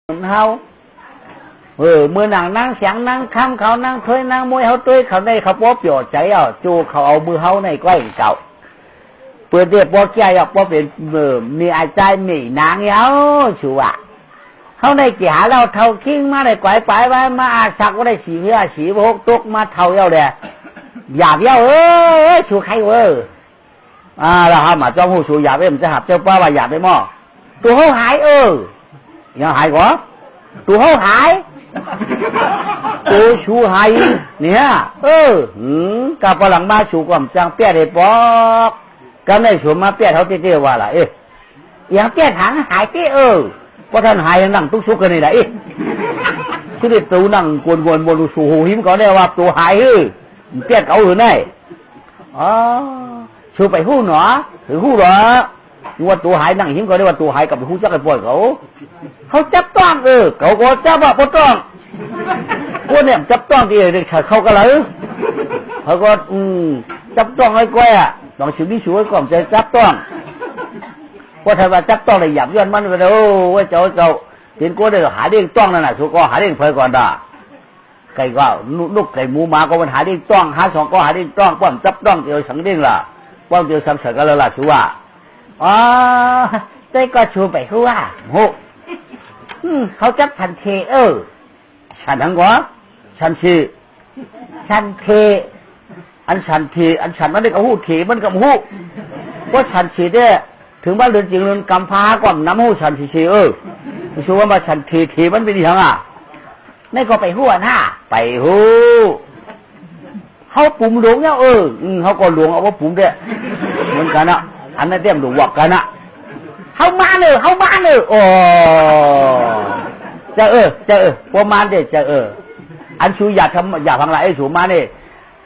เฮาเมื่อนางนั่งเสียงนั่งคำเขานั่งถ้วยนั่งมวยเขาตุ้ยเขาได้เขาป๊อบหยอดใจจูเขาเอามือเขาในก้อยเก่าเปิดเดียบป๊อบใจป๊อบเป็นมีอาจารย์มีนางเย้าชัวเขาได้เกี่ยเราเท่าคิงมาได้ก่อยไปไว้มาอาสักก็ได้สีเนื้อสีพกตุกมาเท่าเย้าเด้หยาบเย้าชัวใครเราหามาจ้องหูชัวหยาบเอ็มจะหับเจ้าป้าว่าหยาบได้มั้งตัวเขาหายยังหายกว่าตัวเขาหายตัวชูหายเนี่ยกับพลังมาชูความจังเปี้ยได้ปอกก็ไม่ชูมาเปี้ยเขาเตี้ยว่าล่ะอย่างเปี้ยถังหายเตี้ยเพราะท่านหายนั่งตุ๊กซุกกันนี่แหละที่ได้ตัวนั่งกวนบนสูหูหิมก็ได้ว่าตัวหายเปี้ยเขาหรือไงชูไปหู้หนอหรือหู้หรอว่าตัวหายนั่งหิมก็ได้ว่าตัวหายกับหู้จักไอ้ปล่อยเขาจับต้องเขาก็จับว่าพอต้องพวกเนี่ยจับต้องที่เด็กเขาก็เลยเขาก็จับต้องไอ้ก้อยต้องสิ่งที่ช่วยก่อนใจจับต้องว่าถ้าว่าจับต้องเลยหยับย้อนมันก็ได้ว่าเจ้าเป็นก้อยได้หาเด้งต้องนั่นน่ะสุก็หาเด้งเพลก่อนด่าไก่ก็ลูกไก่หมูหมาก็มันหาเด้งต้องหาสองก็หาเด้งต้องป้อมจับต้องเดียวสังเด้งล่ะป้อมเดียวซ้ำเสร็จก็แล้วล่ะชัวได้ก็ชูไปเขาว่าโหเขาจับฉันเทฉันทั้งวะฉันชีฉันเทอันฉันเทอันฉันมันได้กับหูเทมันกับหูว่าฉันชีได้ถึงบ้านเรือนจริงเรือนกำพร้าก่อนน้ำหูฉันชีชัวว่ามาฉันเทมันเป็นยังนี่ก็ไปหูน่ะไปหูเขาปุ่มหลวงเนี่ยเขาก็หลวงเอาว่าปุ่มเด้เหมือนกันอันนั้นเต็มหลวงวักกันเขามาโอ้จะประมาณเด็ดจะอันชูอยากทำอยากฟังอะไรชูมาเนี่ย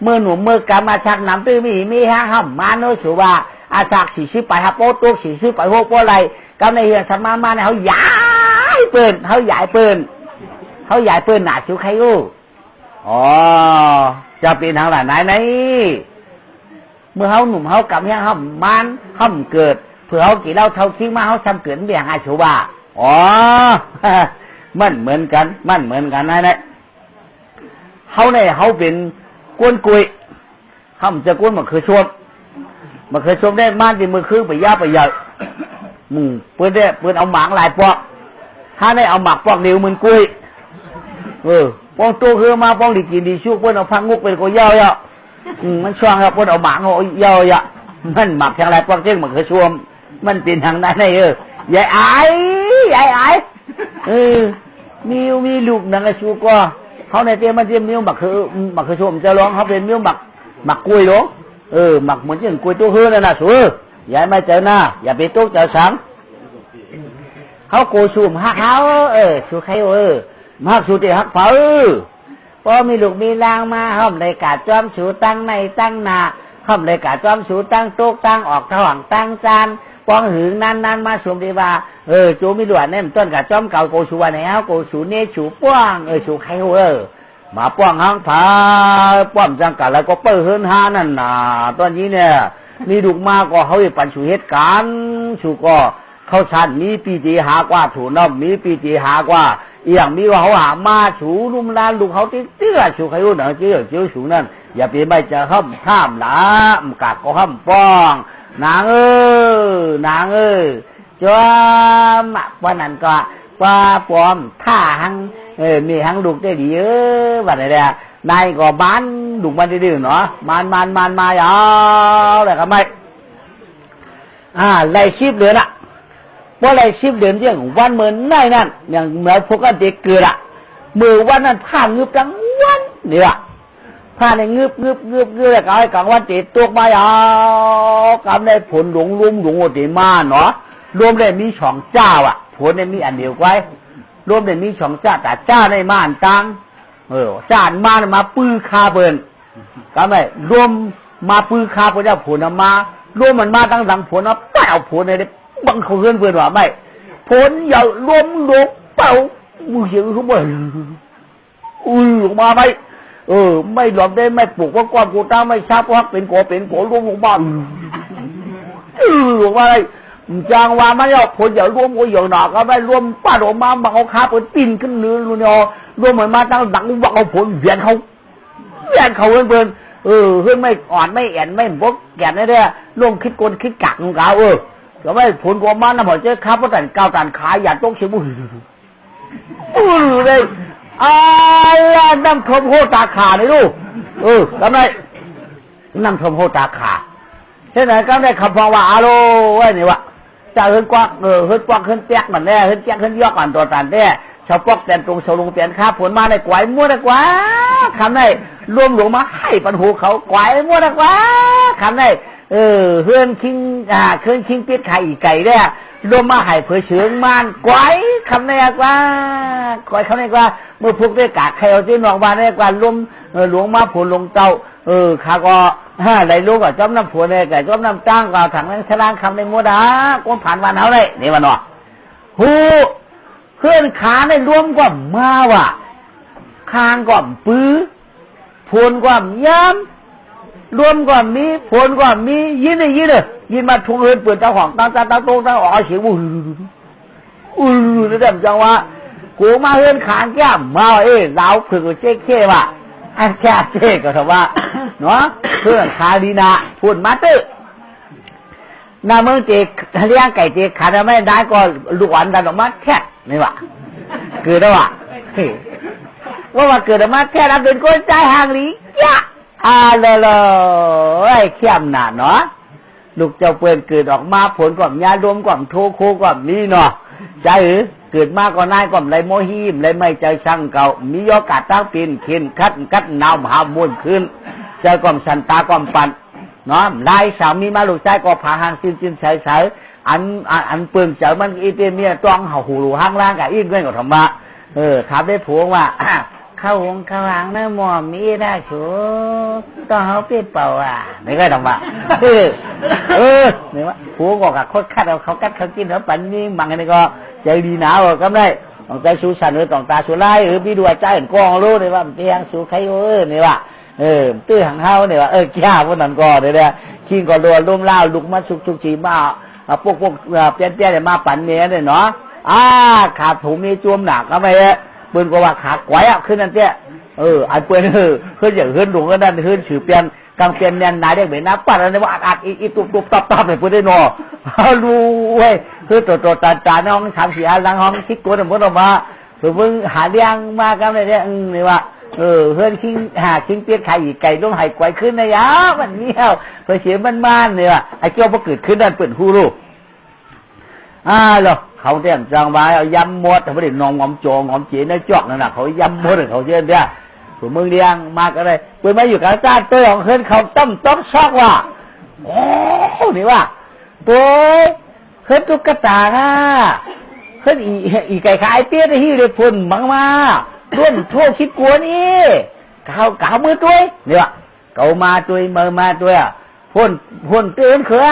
เมื่อหนุ่มเมื่อกามาชักน้ำตื้อมีห้างห้ำมาโนชูว่าอาชักสีชื่อไปฮับโปตุกสีชื่อไปโฮโปอะไรก็ในเรื่องสมาเนี่ยเขาใหญ่ปืนหนาชูใครจะเป็นทางไหนเมื่อเขาหนุ่มเขากับเนี่ยห้ำมันห้ำเกิดเพื่อเขากี่เล่าเท่าทิ้งมาเขาทำเกิดเบี่ยงไอ้ชูว่ามันเหมือนกันนะเขาเป็นกวนกุยเขาจะกวนมันเคยชมได้มันที่มือคือไปย่าไปใหญ่เพื่อนเอาหมางลายปอกถ้าได้เอาหมากปอกเดียวมันกุยปองตัวคือมาปองดีกินดีชุกเพื่อนเอาพังงุกเป็นก็ย่อยมันช่วงครับเพื่อนเอาหมางเขาย่อยมันหมักทางลายปอกเจ้งมันเคยชมมันเป็นทางนั้นใหญ่ไอ้มีลูกนังไอ้ชูก็เขาในเตี้ยมันเตี้ยมิ้วหมักคือชมจะร้องเขาเป็นมิ้วหมักกล้วยหรอหมักเหมือนอย่างกล้วยตัวฮื้อนั่นน่ะชูใหญ่ไม่เจอหน้าอย่าไปตุ๊กเจอสังเขาโกชูมฮักเขาชูใครฮักชูเตะฮักเผาพอมีลูกมีลางมาห้อมเลยกาจ้อมชูตั้งในตั้งหน้าห้อมเลยกาจ้อมชูตั้งโต๊ะตั้งออกถว่างตั้งจานปองหืนนานมาสมดีว่าจูมีหลวนเนี่ยต้นกับจ้อมเก่าโกชูวันไหนโกชูเนชูป้วงชูใครมาป้วงห้างผาป้อมจังกันแล้วก็เปิดเฮือนหานั่นน่ะตอนนี้เนี่ยมีดุกมาก็เขาปันชูเหตุการณ์ชูก็เขาชันมีปีจีหากว่าถูน้ำมีปีจีหากว่าอย่างมีว่าเขาหามาชูลุ่มลานลูกเขาเตี้ยชูใครหนังเจี้ยวชูนั่นอย่าไปไม่จะห้ามหลามกากก็ห้ามป้องนางจอมวันนั้นก็ป้าปอมท่าหังมีหังลูกได้ดีวันไหนเนี่ยนายก็บ้านลูกมันดื้อเนาะมันมายาวเลยครับไม่ไล่ชิบเดือนเพราะไล่ชิบเดือนเรื่องวันเหมือนนั่นอย่างเหมือนพวกกันเด็กเกิดมือวันนั้นผ่านงึบทั้งวันเนี่ยผ่านในงึบแล้วก็ให้กลางวันติดตัวมายาวกำได้ผลหลวงโอติมาเนาะรวมได้มีช่องเจ้าผลได้มีอันเดียวไว้รวมได้มีช่องเจ้าแต่เจ้าในม่านตังจานมาปื้อคาเบินก็ไม่รวมมาปื้อคาพระเจ้าผลมารวมมันมาตั้งหลังผลนะเปล่าผลในบังเขาเพื่อนว่าไม่ผลอย่ารวมลูกเปล่ามือเสียงเขาบ่นออกมาไม่ไม่หลอมได้ไม่ปลูกว่าก้อนกูตาไม่ชับว่าเป็นโกรวมลงบ้านลงมาเลย จังว่ามันเอาผลอย่ารวมก็อย่างหนาก็ไม่รวมป้าออกมาบังเอาขาเปิดตีนขึ้นเนื้อรู้เนาะรวมเหมือนมาตั้งดังบังเอาผลเวียนเขาเพิ่นเฮ้ยไม่อ่อนไม่แอนไม่บกแก่นได้ร่วมคิดกลคิดกักของเขาก็ไม่ผลกว่ามันนะหมอเจ้าข้าพระแต่ก้าวตันขายอย่าต้องเชื่อบุเลยอะไรน้ำทมโหตาขานี่ลูกทำไมน้ำทมโหตาขาเช่นไหนก็ได้คำพองว่าอาโลไว้นี่วะจะเฮิรนกวักเฮิรนกวักเฮิรนแจ๊กมันแน่เฮิรนแจ๊กเฮิรนยอกกันตัวตันแน่ชาวปอกแต่ตรงสลุงเปลี่ยนข้าผลมาในกวายมั่วได้กว่าคำไหนรวมหลวงมาให้ปันหูเขากวายมั่วได้กว่าคำไหนเฮือนคิงเฮือนคิงเปียกไข่อีไก่เนี่ยรวมมาให้เผยเชื้อมันกวายคำไหนกว่ากวายคำไหนกว่าเมื่อพวกได้กาใครเอาที่นอกบ้านได้กว่ารวมหลวงมาผลลงเต้าข้าก็ไหลลูกก็จอมน้ำผัวเนี่ยไก่จอมน้ำตั้งก็ถังนั้นฉลางคำในมัวดาก้นผ่านวันเขาเลยนี่มันเนาะหูเพื่อนขาในรวมกว่ามาว่ะคางกว่าปื้อพวนกว่าย้ำรวมกว่ามีพวนกว่ามียินเลยยินมาทวงเงินเปิดเจ้าของตั้งโต๊ะตั้งอ๋อเสียงนี่แต่จังว่ากูมาเฮือนขางแก้มมาเราเผื่อเจ๊เข่ว่ะแค่เจ๊ก็ถือว่าเนาะเพื่อนขาดีนะพูดมาตื้อนาเมืองเจ๊เลี้ยงไก่เจ๊ขาดไม่ได้ก็ลูกหวานดันออกมาแค่นี่ว่ะเกิดแล้วว่ะว่าเกิดออกมาแค่เราเป็นคนใจห่างหลีจ้ะเลยเข้มหนาเนาะลูกเจ้าเปิ่นเกิดออกมาผลก่อมยารวมก่อมโทโคก่อมนี่เนาะใจเกิดมาก็นายก่อมไรโมหิมไรไม่ใจช่างเก่ามียอกาตั้งปีนเข็นคัดนาวหามุนขึ้นใจก่อมสันตาก่อมปันเนาะลายสามีมาลูกใจก็พาหางจิ้นใสอันเปิ่นเจอมันอีเตเมียต้องเห่าหูห้างล่างกับอีกเรื่องของธรรมะถามได้ผัวว่าเข้าหงเข้าหางนะหมอมีได้ชัวต้องเขาเปรี้ยวเปล่าไม่ก็ธรรมะเนี่ยว่าผัวก็กับโคตรคัดเอาเขากัดเขากินเขาปั่นนี่มังนี่ก็ใจดีหนาวก็ได้ต้องใจสู้สันต้องตาสู้ไล่พี่ดูใจเห็นกองรู้เลยว่าเตียงสู้ใครเนี่ยว่าตื้อหางเฮาเนี่ยว่าแก่พวกนั้นก็เนี่ยชิงก็โดนร่มเล่าลุกมาสุกชีมาพวกเปลี่ยนเนี่ยมาปั่นเนี้ยเนี่ยเนาะขาดถูมีจวมหนักก็ไม่เปิ้นก็ว่าขาดไว้ขึ้นนั่นเจ้อันเปิ้นขึ้นอย่างขึ้นหลวงก็นั่นขึ้นถือเปลี่ยนกลางเปลี่ยนเนี่ยนายได้เหมือนน้ำปั่นอะไรว่าอัดอีตุบตับเลยเปิ้นได้เนาะรู้เว้ยคือตัวตาน้องทำเสียหลังห้องคิดโกนหมดออกมาเพิ่งหาเลี้ยงมากันเลยเนี่ยนี่ว่าเพื่อนคิงคิงเปียกไข่ไก่ต้องหายไกวขึ้นนะยะมันเงี้ยวเพื่อเสียมันเนี่ยไอ้เจ้าพอเกิดขึ้นนั่นเปิดหูรูหรอเขาเตรียมจังไว้เอายำมดแต่ไม่ได้นองงอมโจงอมเจี๋ยในจอกนั่นน่ะเขายำมดเขาเชื่อเนี่ยผมมึงเลี้ยงมากอะไรเปิดมาอยู่กับจ้าเตยของเพื่อนเขาต้มชอกว่ะโอ้นี่ว่าตัวเพื่อนตุ๊กตาเพื่อนอีไก่ขายเตี้ยที่เลยพุ่นบังมาร่วมทั่วคิดกวนนี่เขามือตัวเนี่ยเขามาตัวมือมาตัวพ่นเตือนเขือ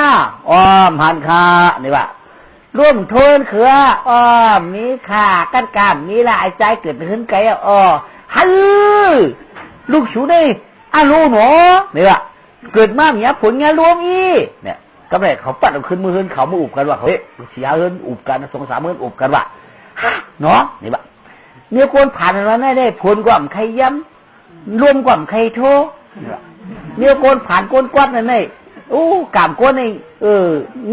อ้อมหันคานี่ว่าร่วมโทนเขืออ้อมมีขากันกามมีลายใจเกิดขึ้นไกลฮัลลูกชูนี่ลูหนอเนี่ยเกิดมาเนี่ยผลงานรวมเนี่ยก็ไม่เขาปัดเอาขึ้นมือขึ้นเขามาอุบกันว่าเฮ้ยเสียเงินอุบกัน2-3 มื้ออุบกันว่าเนาะนี่ว่าเนี่ยคนผ่านมาได้ผลกว่าใครย้ำรวมกว่าใครโทเนี่ยคนผ่านคนกวัดนั่นไงกามคนนี่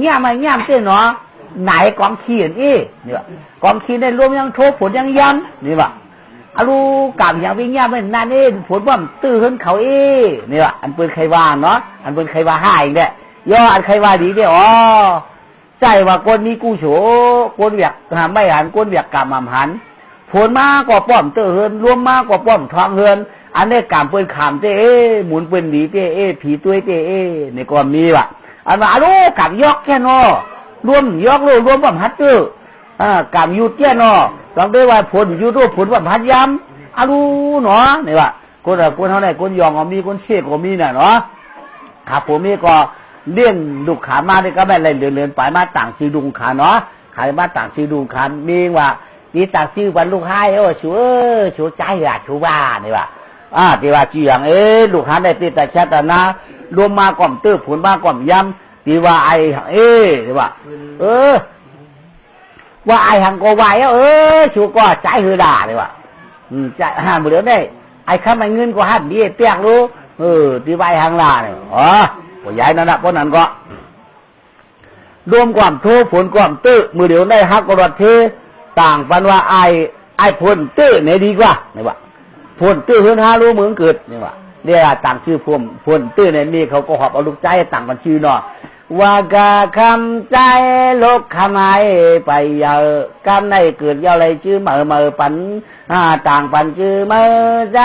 ง่ามเจ้เนาะไหนกองขี้นี่เนี่ยกองขี้ในรวมยังโทผลยังย้ำนี่ว่าลูกามอย่างวิ่งย่าไม่นานนี่ผลว่าตื้อขึ้นเขานี่ว่าอันปืนใครว่าเนาะอันปืนใครว่าห้าอีกเนี่ยย่ออันใครว่าดีเนี่ยใจว่าคนนี้กู้โฉคนเวียกไม่หันคนเวียกกามหันผลมากกว่าป้อมเตอเฮินรวมมากกว่าป้อมทองเฮินอันนี้กามเปิ้นขามเจ้หมุนเปิ้นดีเจ้ผีตัวเจ้นี่ก็มีว่ะอันว่าลูกกามยอกแค่นอรวมยอกรวมป้อมฮัตเตอร์กามยูเจ้นอลองด้วยว่าผลยูตัวผลป้อมฮัตย้ำลูเนาะนี่ว่ะคนเท่าไหร่คนยองก็มีคนเชี่ยก็มีน่ะเนาะขาผมนี่ก็เลี้ยงลูกขามาเนี่ยก็ไม่เลื่อนไปมาต่างชื่อดุงขาเนาะขายมาต่างชื่อดุงขามีว่านี่ต่างชื่อวันลูกให้ชัวใจชัวบ้านี่ว่าที่ว่าจีอย่างลูกค้าได้ติดแต่ชัดนะรวมมาก่อมตื้อผลมาก่อมย้ ที่ว่าไอ้ว่าว่าไอ้หังก็ไหวชูก็ใจหือด่าเลยว่ะใจหันหมดเลยได้ไอ้ข้ามันเงินก็หันดีเปียกรู้ที่ว่าไอ้หังด่าเนี่ยก็ย้ายนั่นแหละเพราะนั้นก็รวมความโทฝนความตื้อมือเดียวได้ฮักกรดเทต่างปันว่าไอ้ฝนตื้อเนี่ยดีกว่าเนี่ยว่าฝนตื้อเฮือนหารู้เหมือนเกิดเนี่ยว่าเนี่ยต่างชื่อฝนตื้อเนี่ยมีเขาก็หอบเอาลูกใจต่างกันชื่อเนาะว่ากะคำใจลกขมายไปเยอะกำในเกิดเยอะเลยชื่อเมื่อปันต่างปันชื่อเมื่อใจ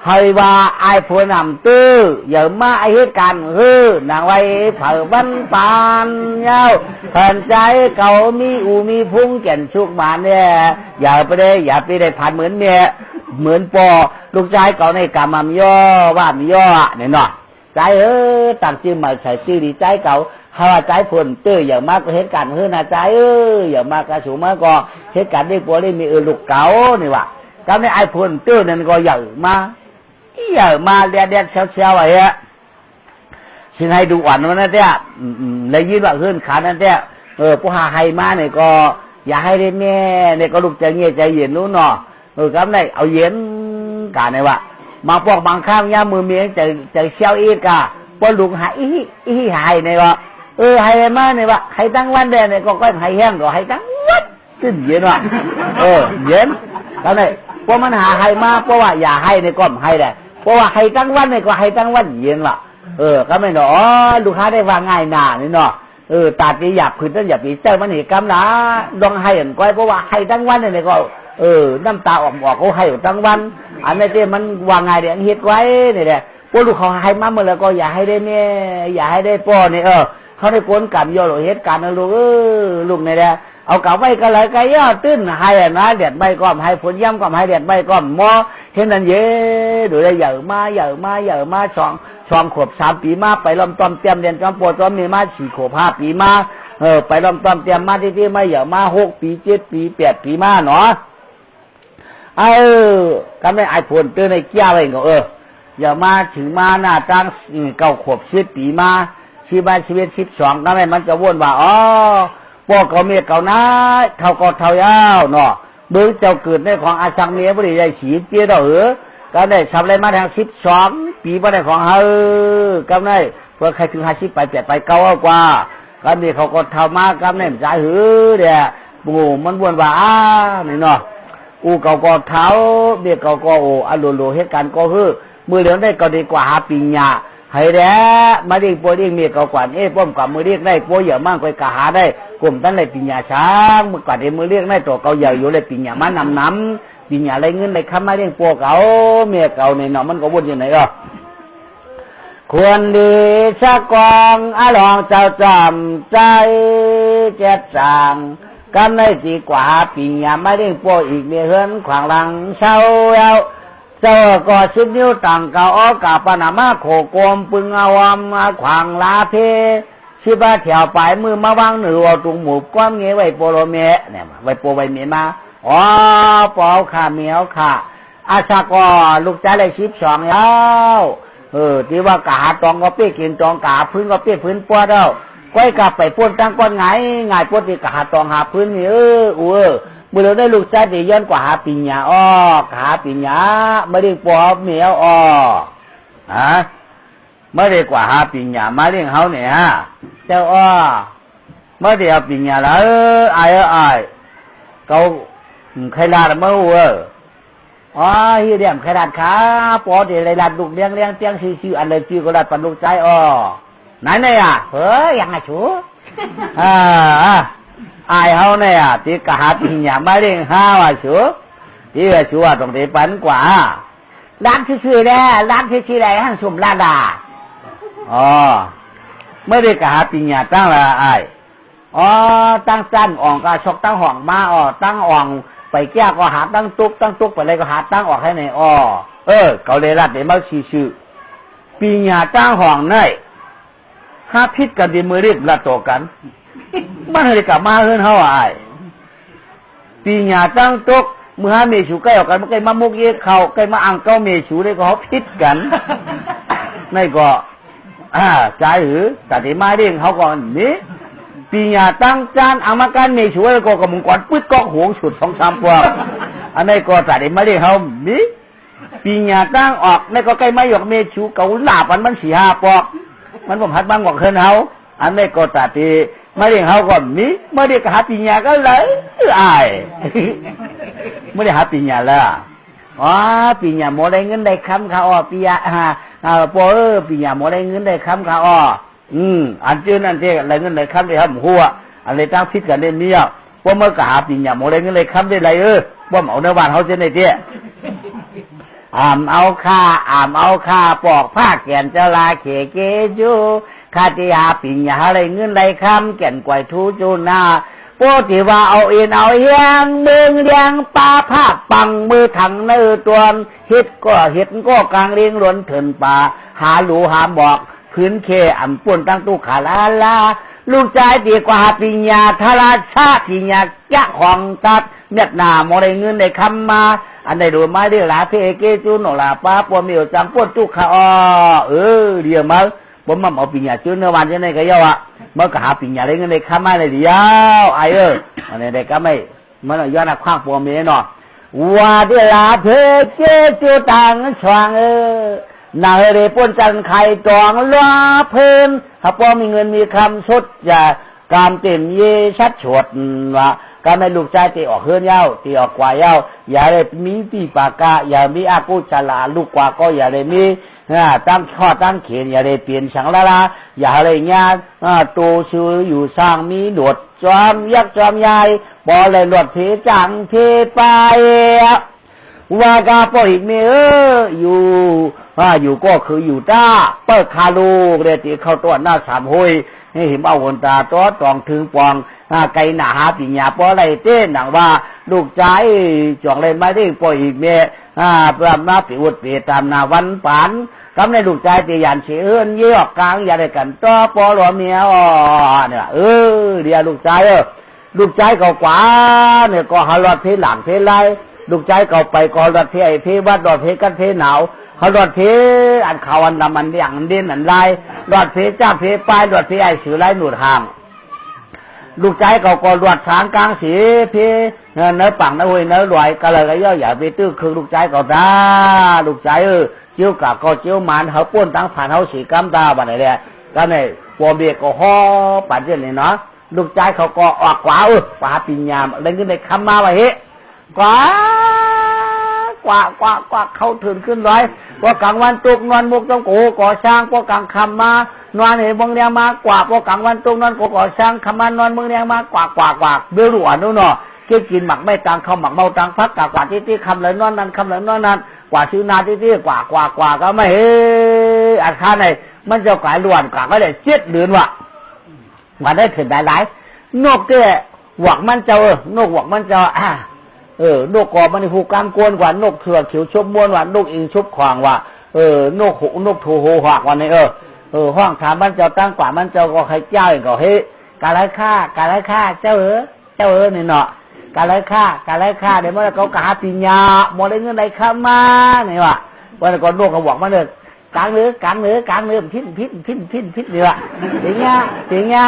ให้ว่าไอ้ผู้นำตื้ออย่ามาไอ้เหตุการณ์นางไว้เผาบันปานเย้าเพิ่นใจเก่ามีพุ่งแก่นชุกมาเนี่ยอย่าไปได้ผ่านเหมือนเมียเหมือนปอลูกชายเก่าในกำมั่มย่อว่ามีย่อเนี่ยเนาะใจต่างชื่อมาใส่ชื่อดีใจเก่าถ้าว่าใจผลตื้ออย่างมากก็เหตุการณ์นะใจอย่างมากก็สูงมากก็เหตุการณ์ได้ปวดได้มีลูกเก่านี่ว่ะก็ในไอ้ผลตื้อนั่นก็ใหญ่มาเด็ดเชียวไอ้สิ่งให้ดูอ่อนมันนั่นเด้เลยยืนว่าขึ้นขานั่นเด้ผู้หาให้มาเนี่ยก็อย่าให้ได้แม่เนี่ยก็ลูกใจเงียใจเย็นนู้นเนาะครับเนี่ยเอาเย็นกันเนี่ยว่ามาพวกบางข้ามย่ามือเมียใจเชียวอีกอะพอลูกหายหายเนี่ยว่าให้มาเนี่ยว่าให้ตั้งวันเดียเนี่ยก็ให้แห้งก็ให้ตั้งวันขึ้นเย็นว่ะเย็นแล้วเนี่ยพอมันหาให้มาเพราะว่าอย่าให้เนี่ยก็ให้ได้เพราะว่าให้ตั้งวันเนี่ยก็ให้ตั้งวันเย็นว่ะก็ไม่เนาะลูกค้าได้วางง่ายหนานี่เนาะตัดที่อยากขึ้นต้นอยากปีเจ้ามันนี่กำนะลองให้เห็นก้อยเพราะว่าให้ตั้งวันเนี่ยก็น้ำตาออกเขาให้ตั้งวันอันนี้ที่มันวางง่ายเดี๋ยวเฮ็ดไว้เนี่ยแหละพวกลูกเขาให้มาเมื่อแล้วก็อย่าให้ได้แม่อย่าให้ได้พ่อเนี่ยเขาได้พ้นกรรมย่อหรือเหตุการณ์นะลูกลูกเนี่ยแหละเอากลับไว้ก็เลยก็ย่อตื้นให้นะเด็ดใบก้อมให้ผลย่ำก้อมให้เด็ดใบก้อมมอเห็นนั่นเย่ดูได้เยอะมาช่องขวบ3 ปีมาไปล้อมต้อมเตรียมเรียนจอมปวดจอมมีมา4 ขวบ5 ปีมาไปล้อมต้อมเตรียมมาที่มาเยอะมา6 ปี7 ปี8 ปีมาเนาะก็ไม่ไอ้ผลตื้นในเกี้ยอะไรก็อย่ามาถึงมาหน้าตั้ง9 ขวบ10 ปีมาชีวิต12ก็ไม่มันจะวนว่าพวกเขาเมียเก่านะเขาก็เท่ายาวเนาะเบื้องเจ้าเกิดในของอาชังเมียบริยายฉีเตี้ยเราก็ได้ทำอะไรมาทาง12 ปีมาได้ของก็ได้เพื่อใครถึง50 ไปเก่ากว่าก็มีเขาก็เท่ามากก็ได้ใจเดี๋ยบูมันวนว่านี่เนาะเก่าก็เท้าเมียเก่าก็อโลเหตุการณ์ก็มือเหลืองได้ก็ดีกว่าหาปีญาให้แล้วมาเรียกปัวเรียกเมียเก่ากว่าป้อมกับมือเรียกได้ปัวเยอะมากไปกะหาได้กลุ่มตั้งเลยปีญาช้างเมื่อก่อนมือเรียกได้ตัวเก่าใหญ่อยู่เลยปีญามานำปีญาอะไรเงินในคำมาเรียกปัวเก่าเมียเก่าในเนาะมันก็วนอยู่ไหนควรดีสักกองลองเจ้าจำใจแก่จางกันได้ดีกว่าปีญามาเรียกปัวอีกเมียเฮือนขวางหลังเช้าเจ้าก็10 นิ้วต่างเก่ากับปนามาโขกมปึงอวมขวางลาเพชิบะแถวปลายมือมาวางเหนือตรงหมู่ก้อมเงี้ยไว้โปโลเมะเนี่ยไว้โปไว้เมียมาปอขาเมียวขาอาชากอลูกใจเลย12แล้วที่ว่ากะหาตองก็เปี้ยกินตองกะพื้นก็เปี้ยพื้นปวดแล้วก้อยกะไปป้นตั้งก้อนไงปวดที่กะหาตองหาพื้นนี่เมื่อเราได้ลูกชายที่ย้อนกว่าหาปีญาหาปีญาไม่ได้ปอบเมียวไม่ได้กว่าหาปีญามาเลี้ยงเขาเนี่ยเจ้าไม่ได้เอาปีญาแล้วไอ้เขาใครลาดเมื่อเฮียเดียมใครลาดขาปอที่ไรลาดลูกเลี้ยงเตียงชื่ออันเลยชื่อก็ลาดปันลูกใจไหนเนี่ยยังไงชูไอ้เขาเนี่ยที่กะหาปีญามาเลี้ยงว่าชัวที่ชัวตรงที่ปันกว่าร้านชื่อๆเนี่ยร้านชื่อๆอะไรท่านสุ่มลาดาไม่ได้กะหาปีญาตั้งละตั้งสั้นก็ชกตั้งห่องมาตั้งไปแก้ก็หาตั้งตุกไปอะไรก็หาตั้งออกให้ไหนเขาเลยรัดเดี๋ยวมาชื่อปีญาตั้งห่องเนี่ยหาพิษกันดีมือเรียบละโตกันมันเลยกลับมาเฮือนเขาปีญาตั้งตุกเมื่อเมชูใกล้ออกกันมันใกล้มามุกเย่เขาใกล้มาอังเก้าเมชูเลยก็เขาพิษกันไม่ก็ ใจหือแต่ที่ไม่เด้งเขาก่อนนี้ปีญาตั้งจานอามาการไม่ช่วยก็กำมึงก่อนปึ๊ดก็หวงฉุด2-3 พวกอันนี้ก็แต่ที่ไม่เด้งเขานี้ปีญาตั้งออกนี่ก็ใกล้ไม่หยกเมชูเกาหลาปันมัน4-5 ปอกมันผมหัดบ้างบอกเฮินเขาอันนี้ก็แต่ที่ไม่เด้งเขาก่อนนี้ไม่ได้หาปีญาก็เลยไม่ได้หาปีญาแล้วปีญาโมได้เงินได้คำเขาปีญาพอปีญาโมได้เงินได้คำเขาอันเจอนั่นเจอะไรเงินได้คำได้ทำหัวอะไรตั้งพิษกันได้เมียพอเมื่อกหาปีญาโมได้เงินได้คำได้ไรว่าเอาในบ้านเขาเจนได้เจ้เอาค่าปอกผ้าแก่นเจ้าลาเขเกจูคาติยาปีญาอะไรเงินได้คำแก่นกวยทูจูนาโปติว่าเอาเอ็นเอาเฮียงเมืองเลียงปลาภาพปังมือถังเนื้อตัวเฮ็ดก็กลางเลี้ยงล้นเถินป่าหาหลูหาบอกพื้นเคป่วนตั้งตู้ขาลาลูกชายดีกว่าปีญาทราชาปีญาแก่ของตัดเมียดนาโมได้เงินได้คำมาอันใดดูมาได้หลาเพเกจูโนลาป้าปวมีจำปวดตู้ขาเดียวมาผมมาเอาปีญาจูเนื้อวันจะไหนก็ย่อเมื่อหาปีญาได้เงินได้คำมาเลยเดียวอันนี้ได้ก็ไม่มันย้อนข้างปวมีเนาะว่าเดี๋ยวลาเพเกจูต่างช่างนาเรป้นจันไข่ตองล้อเพลินถ้าพอมีเงินมีคำสุดอย่ากามเต็มเยชัดฉวดว่าการไม่ลูกชายตีออกเฮือนเย้าตีออกกว่าเย้าอย่าได้มีปีปากกาอย่ามีอากุศลาลูกกว่าก็อย่าได้มีตั้งข้อตั้งเขียนอย่าได้เปลี่ยนสังละอย่าอะไรเงี้ยโตชื่ออยู่สร้างมีหนวดจอมยักษ์จอมใหญ่บ่เลยหลวดเพจังเพไปว่ากาปอีกเมอยู่ก็คืออยู่ต้าเปิดคาลูกเรติเข้าตัวหน้า3 ห้ยให้เห็นเอาวนตาตัวตองถึงปองไก่หนาหาปีญาปออะไรเต้นหนังว่าลูกใจจ่องเลยไม่ได้ปอีกเมเพื่อมาปิวดเปตามนาวันปันกำในลูกใจตียันเชื่อนเยี่ยกกลางอย่าได้กันต่อปอหลวเมียเนี่ยเดี๋ยวลูกใจลูกใจเก่ากว่าเนี่ยก็หาลอดเพหลังเพไรลูกใจเก่าไปก็รอดเพไอเพวัดรอดเพกันเพหนาวเขารอดเพอันเขาอันดำอันอย่างเด่นอันไรรอดเพจ้าเพปลายรอดเพไอสือไรหนุดห่างลูกใจเขาก็รอดสางกลางสีเพเนื้อปังเนื้อหวยเนื้อรวยก็เลยก็ย่ออย่าไปตื้อคือลูกใจเขาตาลูกใจเจียวกะก็เจียวมันเขาป้วนตั้งผ่านเขาสีกำตาบันไหนเนี่ยก็เนี่ยปอเบียก็ห่อปั่นเจนเลยเนาะลูกใจเขาก็ออกกว่าป่าปีญาเล่นขึ้นในคำมาไว้เฮ้กว่าเขาถึงขึ้นร้อยพอกลางวันตกนอนมุกต้องโกก่อช้างพอกลางคำมานอนเห็นบางเรียงมากว่าพอกลางวันตกนอนก่อช้างคำมานอนบางเรียงมากว่าเบื้องหลวงนู่นเนาะเกี่ยกินหมักไม่ตังเขาหมักเมาตังพักกว่าที่คำเลยนอนนั้นคำเลยนอนนั้นกว่าชื่อนาที่กว่าก็ไม่เฮ้อาคารไหนมันจะกลายล้วนกว่าก็ได้7 เดือนว่ะวันได้ถึงหลายนกแก่หวักมันเจ้านกหวักมันเจ้านกกอมันผูกกลางกวนกว่านกเถื่อเขียวชบม้วนว่านกอิงชบขวางว่านกโทโหหักวันนี้ห้องถามมันเจ้าตั้งกว่ามันเจ้าก็ใครเจ้าอย่างก็เฮ้การไร้ค่าเจ้านี่เนาะการไร้ค่าเดี๋ยวเมื่อเขากาปีญาโมได้เงินได้ข้ามาเนี่ยวะวันก่อนนกเขาบอกมาเลยกลางเนื้อพิษนี่วะเสียงเงี้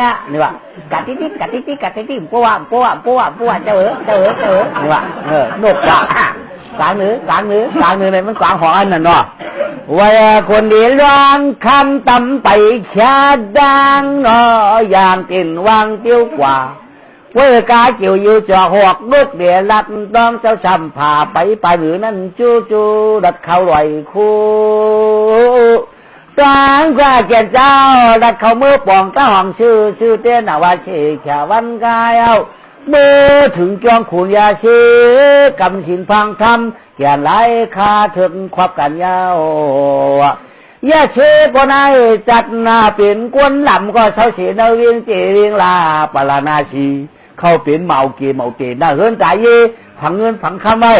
ยนี่วะกัดติ๊กปัวเจ้านี่วะนกว่ะกลางเนื้อในมันกลางของอันนั่นเนาะว่าคนดีร้องคำตำไปแค่ดังเนาะอย่างติ่นวางเตี้ยวกว่าเว้กาเกี่ยวอยู่จ่อหอกนกเดียรัดต้องเจ้าช้ำผ่าไปหรือนั่นจูดัดเขาลอยคู่สางกว่าแก่เจ้าดัดเขาเมื่อป่องเจ้าห้องชื่อเต้นว่าเชขวันกายเอาเมื่อถึงจองขุนยาเชกำสินพังทำแก่ไหลคาถึงควับกันยาวยาเชก็นายจัดนาเป็นกวนหล่ำก็เช้าเสียนาเวียงเจเวียงลาปลานาชีเข้าเป็นเมาเกน่าเฮินใจเย่ผังเงินผังคำไว้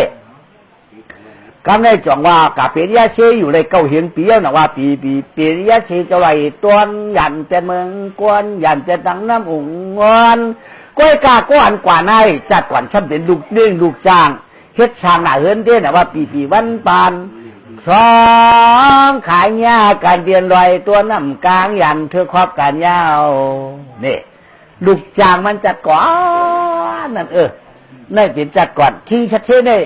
กำได้จ่องว่ากับเปียเชอยู่ในเก้าเห็นเปียวนะว่าปีเปียเชจะไหลต้นยันแต่เมืองกวนยันแต่ดังน้ำอุ่งงอนก้อยกาก้อนกว่านายจัดกวนช่ำเป็นลูกเด้งลูกจ้างเฮ็ดช่างหน้าเฮินเด้นะว่าปีวันปาน สองขายหญ้าการเรียนรอยตัวน้ำกลางยันเธอครอบการยาวนี่ลูกจางมันจัดก่อนนั่นนี่เป็นจัดก่อนที่ชัดเจนได้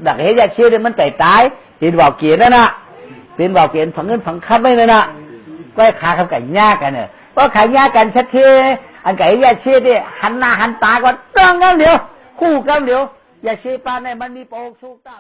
ดักเฮียเชื่อได้มันตายเป็นบ่าวเกียรนั่นน่ะเป็นบ่าวเกียรฝังเงินฝังคำไม่เลยน่ะก็ขาคำไก่หญ้ากันเนี่ยเพราะขายหญ้ากันชัดเจนอันไก่เฮียเชื่อได้หันหน้าหันตาก่อนต้องกันเดี๋ยวคู่กันเดี๋ยวอย่าเชื่อปานในมันมีโปกสุกตา